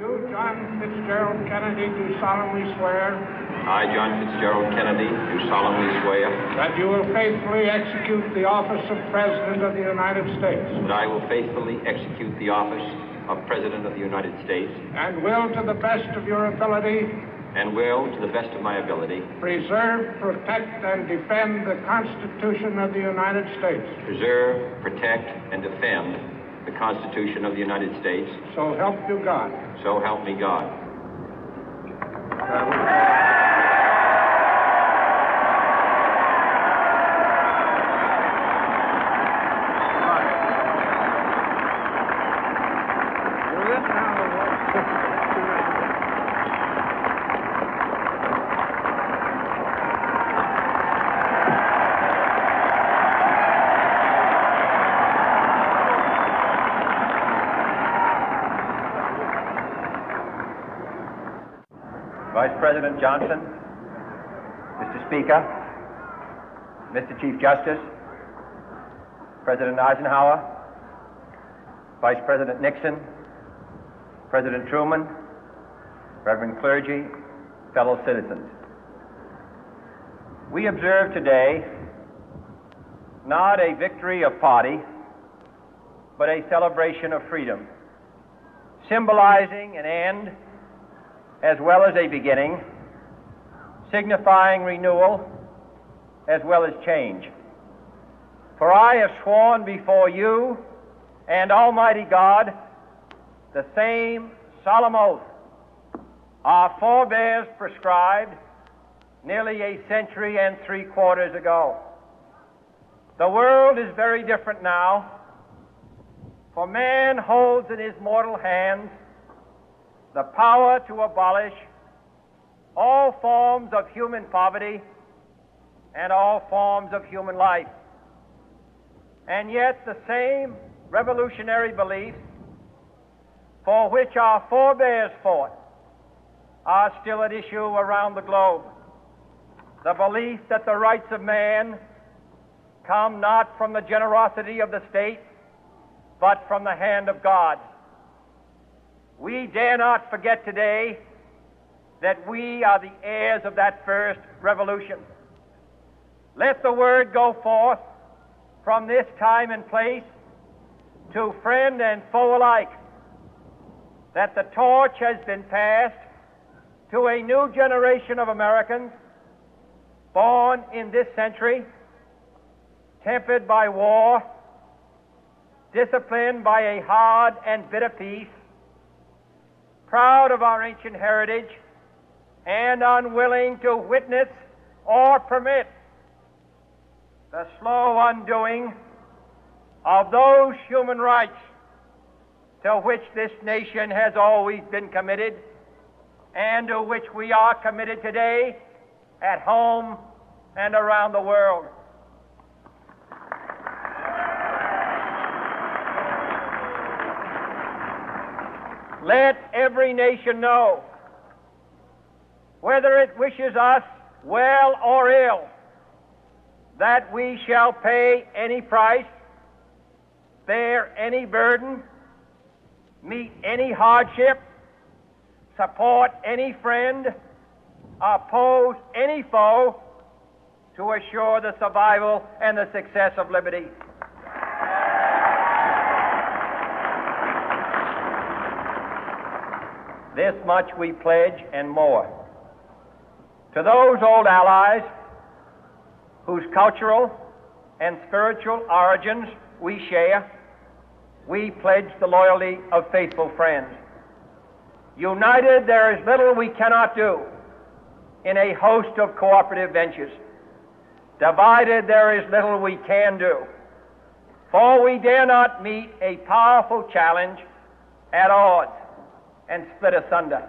You, John Fitzgerald Kennedy, do solemnly swear. I, John Fitzgerald Kennedy, do solemnly swear. That you will faithfully execute the office of President of the United States. That I will faithfully execute the office of President of the United States. And will, to the best of your ability. And will, to the best of my ability. Preserve, protect, and defend the Constitution of the United States. Preserve, protect, and defend the Constitution of the United States. So help you God. So help me God. Vice President Johnson, Mr. Speaker, Mr. Chief Justice, President Eisenhower, Vice President Nixon, President Truman, Reverend clergy, fellow citizens. We observe today not a victory of party, but a celebration of freedom, symbolizing an end as well as a beginning, signifying renewal as well as change. For I have sworn before you and Almighty God the same solemn oath our forebears prescribed nearly a century and 3/4 ago. The world is very different now, for man holds in his mortal hands the power to abolish all forms of human poverty and all forms of human life. And yet the same revolutionary beliefs for which our forebears fought are still at issue around the globe. The belief that the rights of man come not from the generosity of the state, but from the hand of God. We dare not forget today that we are the heirs of that first revolution. Let the word go forth from this time and place to friend and foe alike that the torch has been passed to a new generation of Americans born in this century, tempered by war, disciplined by a hard and bitter peace, proud of our ancient heritage, and unwilling to witness or permit the slow undoing of those human rights to which this nation has always been committed and to which we are committed today at home and around the world. Let every nation know, whether it wishes us well or ill, that we shall pay any price, bear any burden, meet any hardship, support any friend, oppose any foe, to assure the survival and the success of liberty. This much we pledge and more. To those old allies whose cultural and spiritual origins we share, we pledge the loyalty of faithful friends. United, there is little we cannot do in a host of cooperative ventures. Divided, there is little we can do, for we dare not meet a powerful challenge at odds and split asunder.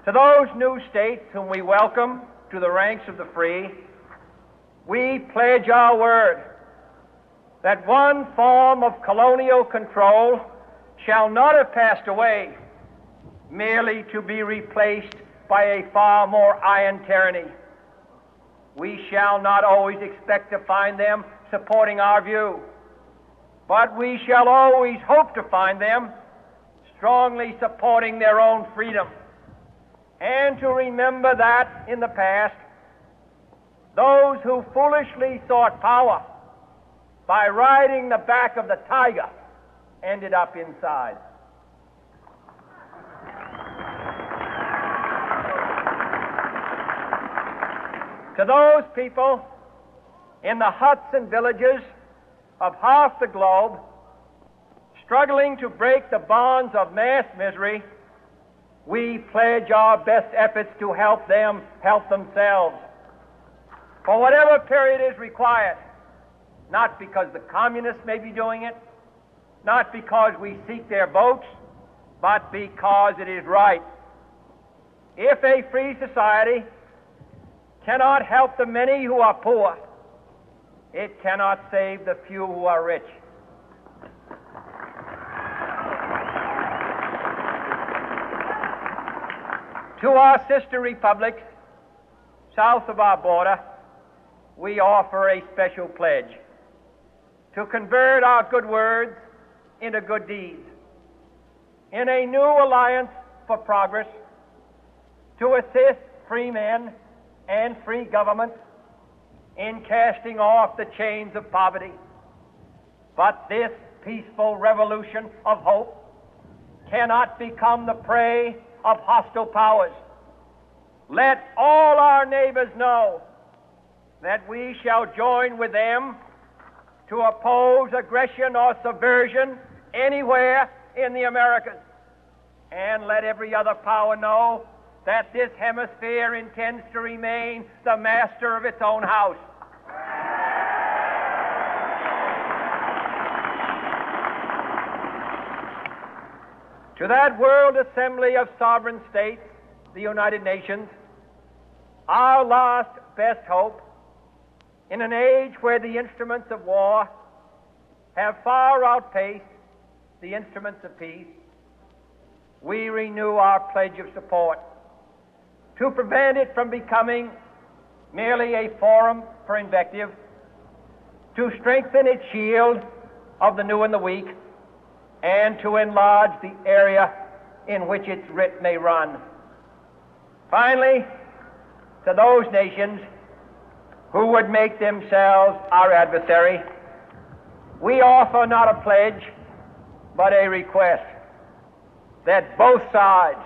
To those new states whom we welcome to the ranks of the free, we pledge our word that one form of colonial control shall not have passed away merely to be replaced by a far more iron tyranny. We shall not always expect to find them supporting our view, but we shall always hope to find them strongly supporting their own freedom, and to remember that in the past, those who foolishly sought power by riding the back of the tiger ended up inside. To those people in the huts and villages of half the globe struggling to break the bonds of mass misery, we pledge our best efforts to help them help themselves for whatever period is required, not because the communists may be doing it, not because we seek their votes, but because it is right. If a free society cannot help the many who are poor, it cannot save the few who are rich. To our sister republics south of our border, we offer a special pledge to convert our good words into good deeds, in a new alliance for progress, to assist free men and free governments in casting off the chains of poverty. But this peaceful revolution of hope cannot become the prey of hostile powers. Let all our neighbors know that we shall join with them to oppose aggression or subversion anywhere in the Americas. And let every other power know that this hemisphere intends to remain the master of its own house. To that world assembly of sovereign states, the United Nations, our last best hope, in an age where the instruments of war have far outpaced the instruments of peace, we renew our pledge of support to prevent it from becoming merely a forum for invective, to strengthen its shield of the new and the weak, and to enlarge the area in which its writ may run. Finally, to those nations who would make themselves our adversary, we offer not a pledge, but a request that both sides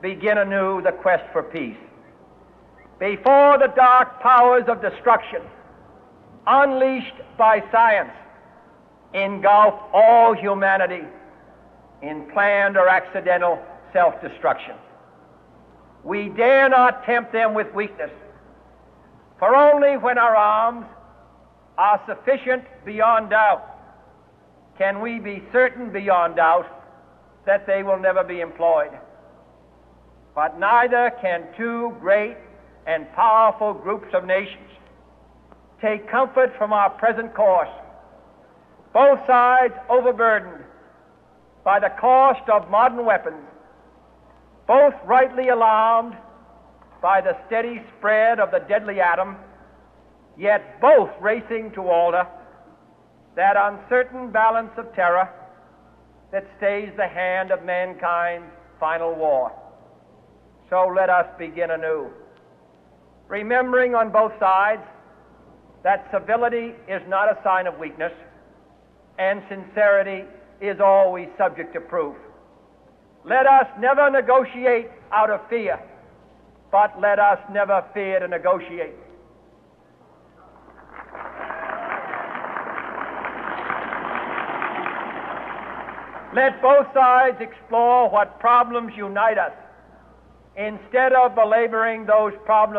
begin anew the quest for peace. Before the dark powers of destruction, unleashed by science, engulf all humanity in planned or accidental self-destruction, we dare not tempt them with weakness, for only when our arms are sufficient beyond doubt can we be certain beyond doubt that they will never be employed. But neither can two great and powerful groups of nations take comfort from our present course, both sides overburdened by the cost of modern weapons, both rightly alarmed by the steady spread of the deadly atom, yet both racing to alter that uncertain balance of terror that stays the hand of mankind's final war. So let us begin anew, remembering on both sides that civility is not a sign of weakness, and sincerity is always subject to proof. Let us never negotiate out of fear, but let us never fear to negotiate. Let both sides explore what problems unite us, instead of belaboring those problems